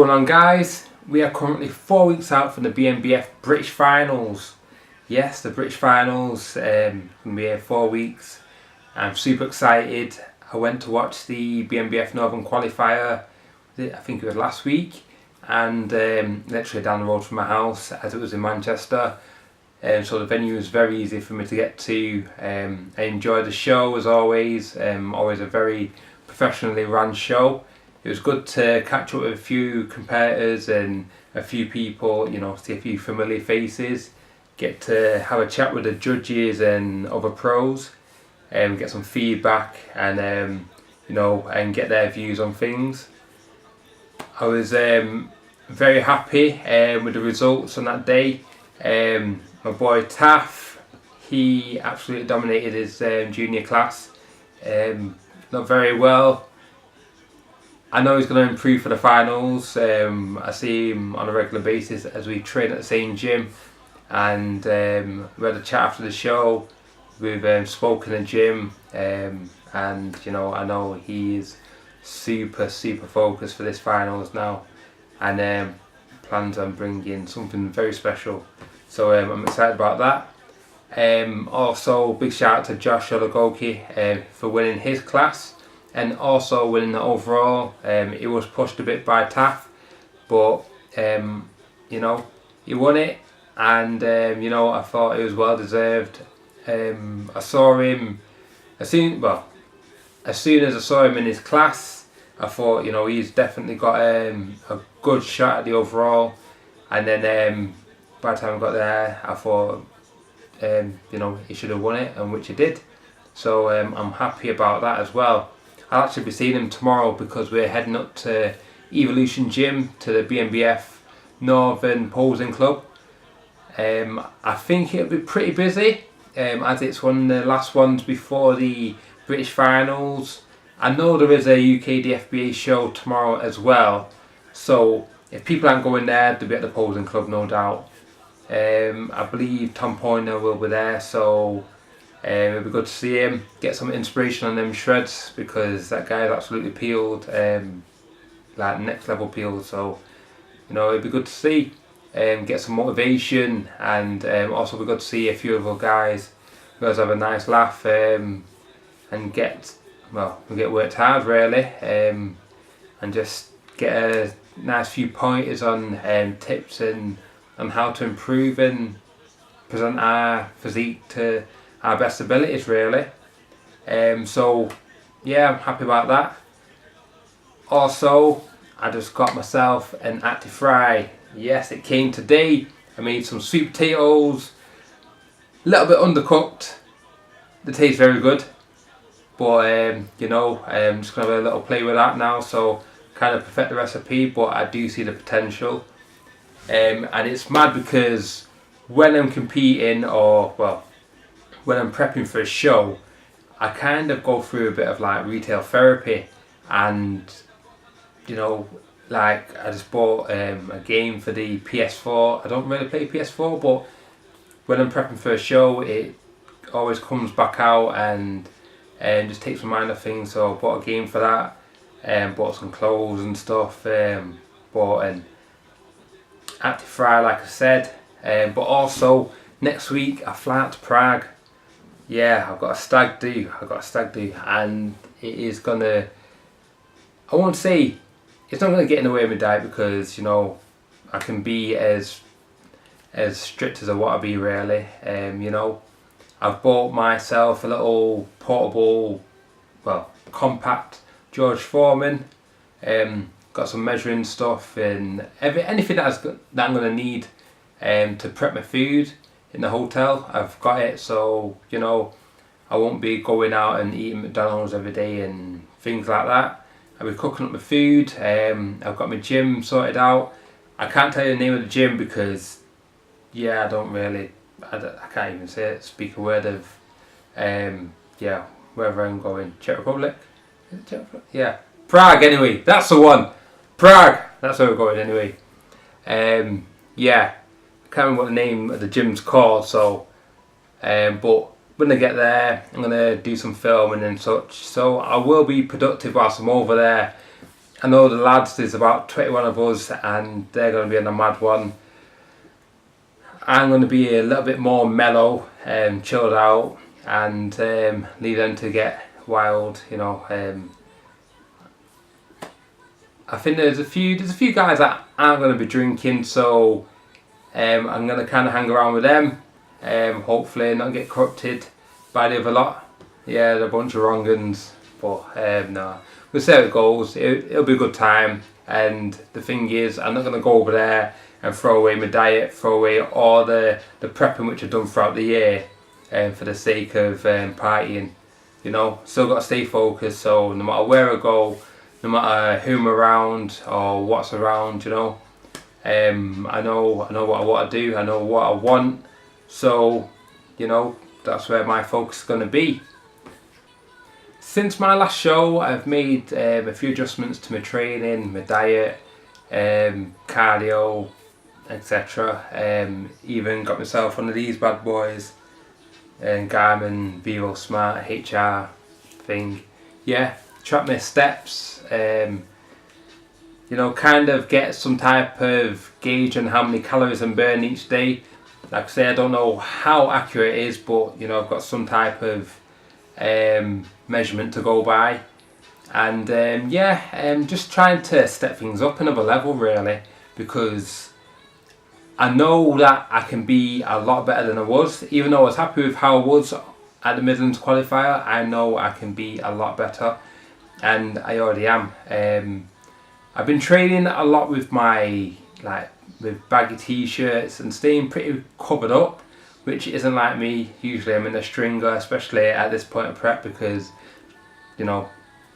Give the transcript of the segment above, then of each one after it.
going on, guys? We are currently 4 weeks out from the BNBF British Finals. Yes, the British Finals can be here 4 weeks. I'm super excited. I went to watch the BNBF Northern Qualifier, I think it was last week, and literally down the road from my house, as it was in Manchester. So the venue was very easy for me to get to. I enjoyed the show as always. Always a very professionally run show. It was good to catch up with a few competitors and a few people, you know, see a few familiar faces, get to have a chat with the judges and other pros, and get some feedback and you know, and get their views on things. I was very happy with the results on that day. My boy Taff, he absolutely dominated his junior class. Not very well. I know he's going to improve for the finals. I see him on a regular basis as we train at the same gym, and we had a chat after the show. We've spoken in the gym, and you know, I know he's super focused for this finals now, and plans on bringing something very special. So I'm excited about that. Also, big shout out to Josh Olagoki for winning his class. And also winning the overall. It was pushed a bit by Taff, but you know, he won it, and you know, I thought it was well deserved. I saw him as soon as I saw him in his class, I thought, you know, he's definitely got a good shot at the overall. And then by the time I got there, I thought you know, he should have won it, and which he did. So I'm happy about that as well. I'll actually be seeing him tomorrow because we're heading up to Evolution Gym, to the BNBF Northern Posing Club. I think it'll be pretty busy, as it's one of the last ones before the British Finals. I know there is a UK DFBA show tomorrow as well, so if people aren't going there, they'll be at the Posing Club, no doubt. I believe Tom Pointer will be there, so it'll be good to see him, get some inspiration on them shreds, because that guy is absolutely peeled, like next level peeled. So you know, it'd be good to see, get some motivation, and also be good to see a few of our guys have a nice laugh, and get worked hard really, and just get a nice few pointers on tips and on how to improve and present our physique to our best abilities really. So yeah, I'm happy about that. Also, I just got myself an active fry. Yes, it came today. I made some sweet potatoes, a little bit undercooked. They taste very good, but you know, I'm just gonna have a little play with that now, so kind of perfect the recipe. But I do see the potential, and it's mad because when I'm competing, or well, when I'm prepping for a show, I kind of go through a bit of like retail therapy, and you know, like I just bought a game for the PS4. I don't really play PS4, but when I'm prepping for a show, it always comes back out and just takes my mind off things. So I bought a game for that, bought some clothes and stuff, bought an active fry like I said, but also next week I fly out to Prague. Yeah, I've got a stag do, and it is gonna, I won't say, it's not gonna get in the way of my diet, because you know, I can be as strict as I want to be really. You know, I've bought myself a little portable, well, compact George Foreman, got some measuring stuff and anything that I'm gonna need to prep my food in the hotel. I've got it, so you know, I won't be going out and eating McDonald's every day and things like that. I'll be cooking up my food. I've got my gym sorted out. I can't tell you the name of the gym because yeah, I can't even say it, speak a word of yeah, wherever I'm going. Czech Republic? Is it Czech Republic? Yeah, Prague anyway, that's the one. Prague, that's where we're going anyway. Yeah, I can't remember what the name of the gym's called, so but when I get there, I'm going to do some filming and such, so I will be productive whilst I'm over there. I know the lads, there's about 21 of us, and they're going to be on a mad one. I'm going to be a little bit more mellow, chilled out, and leave them to get wild. You know, I think there's a few guys that aren't going to be drinking, so I'm going to kind of hang around with them. Hopefully not get corrupted by the other lot. Yeah, they're a bunch of wrong uns, but no, we'll see how it goes. It'll be a good time, and the thing is, I'm not going to go over there and throw away my diet, throw away all the prepping which I've done throughout the year, for the sake of partying. You know, still got to stay focused, so no matter where I go, no matter who I'm around or what's around, you know, I know what I want to do, I know what I want, so, you know, that's where my focus is going to be. Since my last show, I've made a few adjustments to my training, my diet, cardio, etc. Even got myself one of these bad boys, Garmin Vivo Smart HR thing. Yeah, track my steps, you know, kind of get some type of gauge on how many calories I'm burning each day. Like I say, I don't know how accurate it is, but you know, I've got some type of measurement to go by, and just trying to step things up another level really, because I know that I can be a lot better than I was. Even though I was happy with how I was at the Midlands qualifier, I know I can be a lot better, and I already am. I've been training a lot with my with baggy t-shirts and staying pretty covered up, which isn't like me. Usually I'm in a stringer, especially at this point of prep, because you know,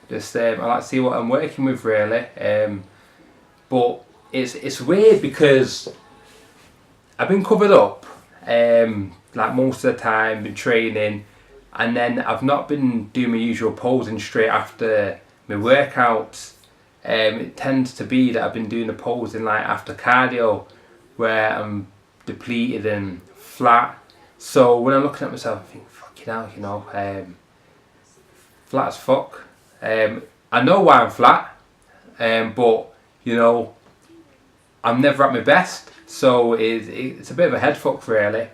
just I like to see what I'm working with really. But it's weird because I've been covered up like most of the time, been training, and then I've not been doing my usual posing straight after my workouts. It tends to be that I've been doing the posing like after cardio, where I'm depleted and flat. So when I'm looking at myself, I think, fucking hell, you know, flat as fuck. I know why I'm flat, but you know, I'm never at my best, so it's a bit of a head fuck really.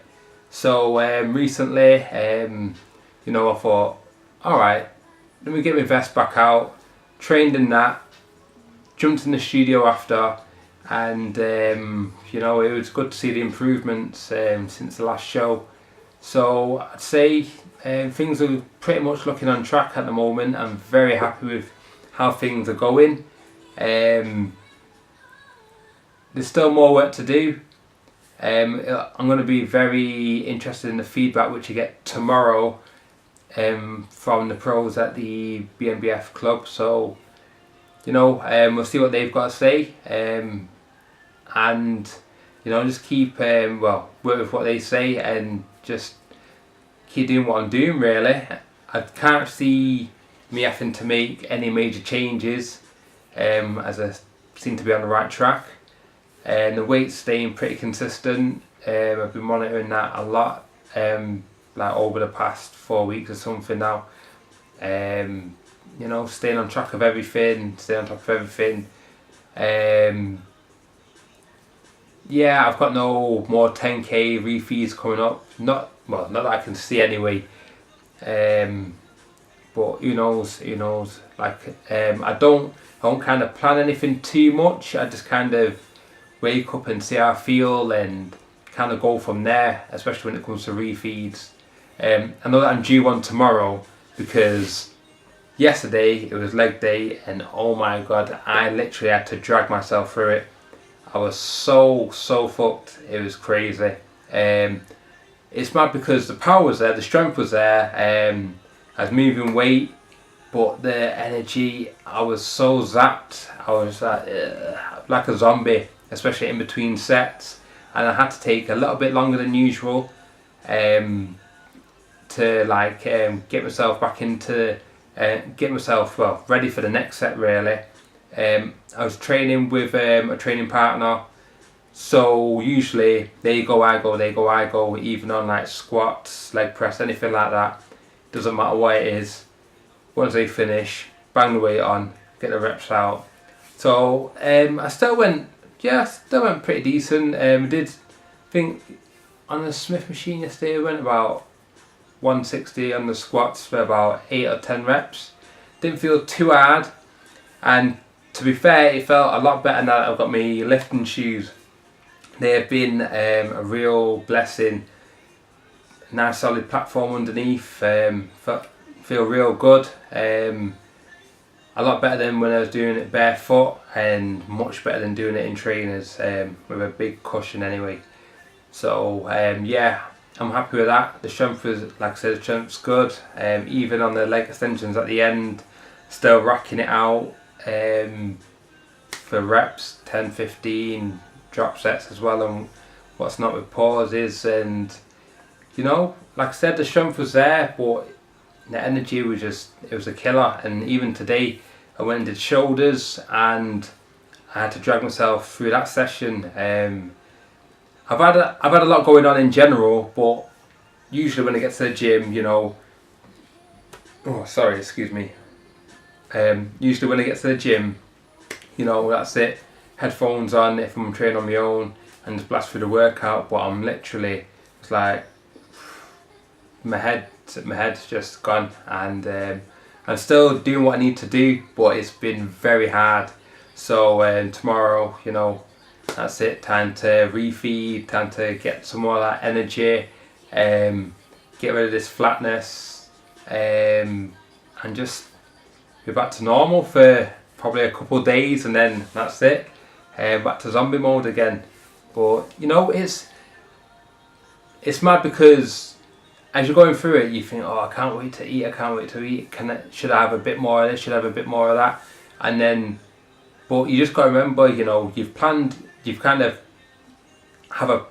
So recently, you know, I thought, alright, let me get my vest back out, trained in that, jumped in the studio after, and you know, it was good to see the improvements since the last show. So I'd say things are pretty much looking on track at the moment. I'm very happy with how things are going. There's still more work to do. I'm going to be very interested in the feedback which you get tomorrow from the pros at the BNBF club. So, you know, we'll see what they've got to say, and you know, just keep work with what they say, and just keep doing what I'm doing really. I can't see me having to make any major changes, as I seem to be on the right track, and the weight's staying pretty consistent. I've been monitoring that a lot, like over the past 4 weeks or something now. You know, staying on track of everything, yeah, I've got no more 10k refeeds coming up. Not that I can see anyway. But who knows? Like, I don't kind of plan anything too much. I just kind of wake up and see how I feel and kind of go from there, especially when it comes to refeeds. I know that I'm due one tomorrow, because yesterday it was leg day, and oh my god, I literally had to drag myself through it. I was so fucked, it was crazy. It's mad because the power was there, the strength was there, I was moving weight, but the energy, I was so zapped. I was like a zombie, especially in between sets, and I had to take a little bit longer than usual to like get myself back into ready for the next set really. I was training with a training partner, so usually they go, I go, even on like squats, leg press, anything like that. Doesn't matter what it is. Once they finish, bang the weight on, get the reps out, So I still went, yeah, still went pretty decent. Did think on the Smith machine yesterday I went about 160 on the squats for about 8 or 10 reps. Didn't feel too hard, and to be fair, it felt a lot better now that I've got my lifting shoes. They have been a real blessing. Nice solid platform underneath. Feel real good. A lot better than when I was doing it barefoot, and much better than doing it in trainers with a big cushion anyway. So yeah, I'm happy with that. The strength was, like I said, the strength's good. Even on the leg extensions at the end, still racking it out for reps, 10, 15 drop sets as well, and what's not with pauses. And you know, like I said, the strength was there, but the energy was just, it was a killer. And even today I went and did shoulders, and I had to drag myself through that session. I've had a lot going on in general, but usually when I get to the gym, you know, oh sorry, excuse me. Usually when I get to the gym, you know, that's it. Headphones on if I'm training on my own, and just blast through the workout. But I'm literally, it's like my head's just gone, and I'm still doing what I need to do, but it's been very hard. So tomorrow, you know, that's it. Time to refeed. Time to get some more of that energy. Get rid of this flatness, and just be back to normal for probably a couple of days, and then that's it. Back to zombie mode again. But you know, it's mad because as you're going through it, you think, oh, I can't wait to eat. I can't wait to eat. Should I have a bit more of this? Should I have a bit more of that? And then, but you just got to remember, you know, you've planned. You've kind of have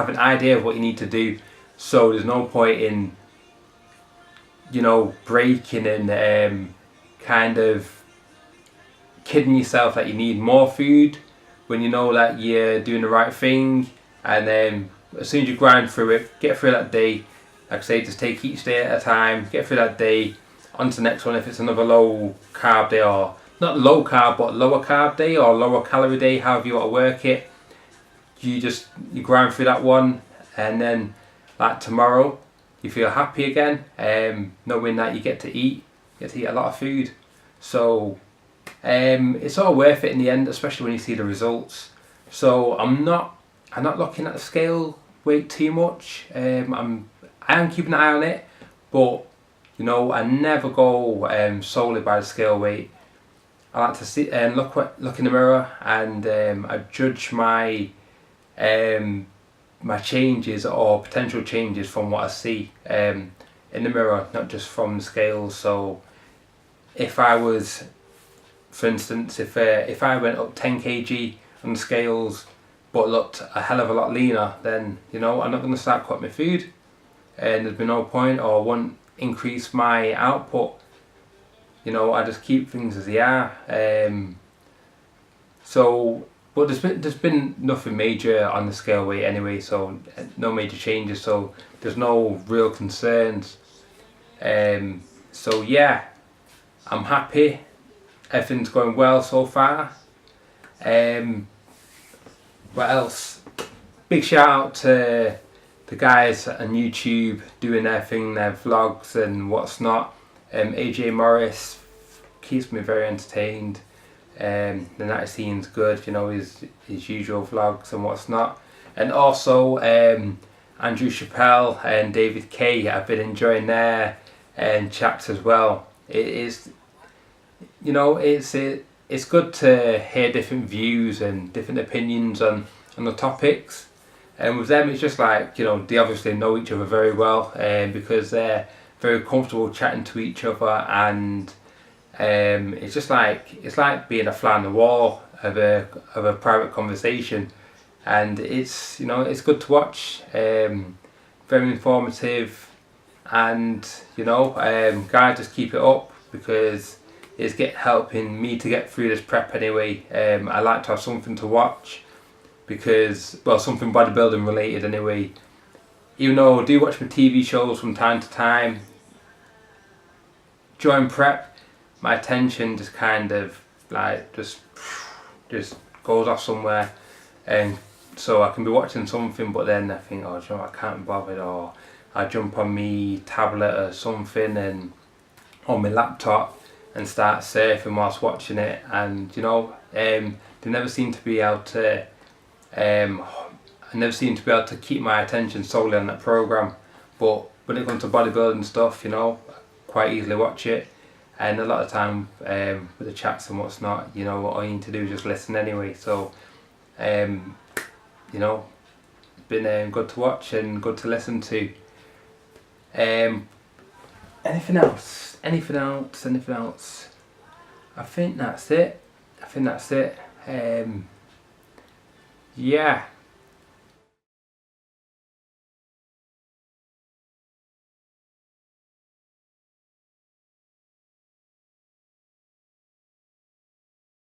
an idea of what you need to do. So there's no point in, you know, breaking and kind of kidding yourself that you need more food when you know that you're doing the right thing. And then as soon as you grind through it, get through that day. Like I say, just take each day at a time, get through that day, on to the next one. If it's another low carb day, or not low carb but lower carb day or lower calorie day, however you want to work it, you grind through that one, and then like tomorrow you feel happy again, knowing that you get to eat a lot of food. So it's all worth it in the end, especially when you see the results. So I'm not looking at the scale weight too much. I am keeping an eye on it, but you know, I never go solely by the scale weight. I like to see and look in the mirror, and I judge my my changes or potential changes from what I see in the mirror, not just from the scales. So if I was, for instance, if I went up 10 kg on the scales but looked a hell of a lot leaner, then you know, I'm not going to start cutting my food, and there's been no point, or won't increase my output. You know, I just keep things as they are. So, but there's been nothing major on the scale weight anyway, so no major changes. So there's no real concerns. So yeah, I'm happy. Everything's going well so far. What else? Big shout out to the guys on YouTube doing their thing, their vlogs and what's not. AJ Morris keeps me very entertained. The night scene's good, you know, his usual vlogs and what's not. And also Andrew Chappelle and David Kay, I've been enjoying their chats as well. It is, you know, it's good to hear different views and different opinions on the topics. And with them, it's just like, you know, they obviously know each other very well, because they're very comfortable chatting to each other, and it's just like, it's like being a fly on the wall of a private conversation, and it's, you know, it's good to watch. Very informative, and you know, guys, just keep it up, because it's helping me to get through this prep anyway. I like to have something to watch, because, well, something bodybuilding related anyway. Even though I do watch my TV shows from time to time, during prep my attention just kind of like just just goes off somewhere, and so I can be watching something, but then I think, oh, do you know, I can't be bothered, or I jump on me tablet or something and on my laptop and start surfing whilst watching it, and you know, they never seem to be able to. I never seem to be able to keep my attention solely on that program, but when it comes to bodybuilding stuff, you know, I quite easily watch it. And a lot of time with the chats and what's not, you know, all you need to do is just listen anyway. So, you know, it's been good to watch and good to listen to. Anything else? Anything else? Anything else? I think that's it. Yeah.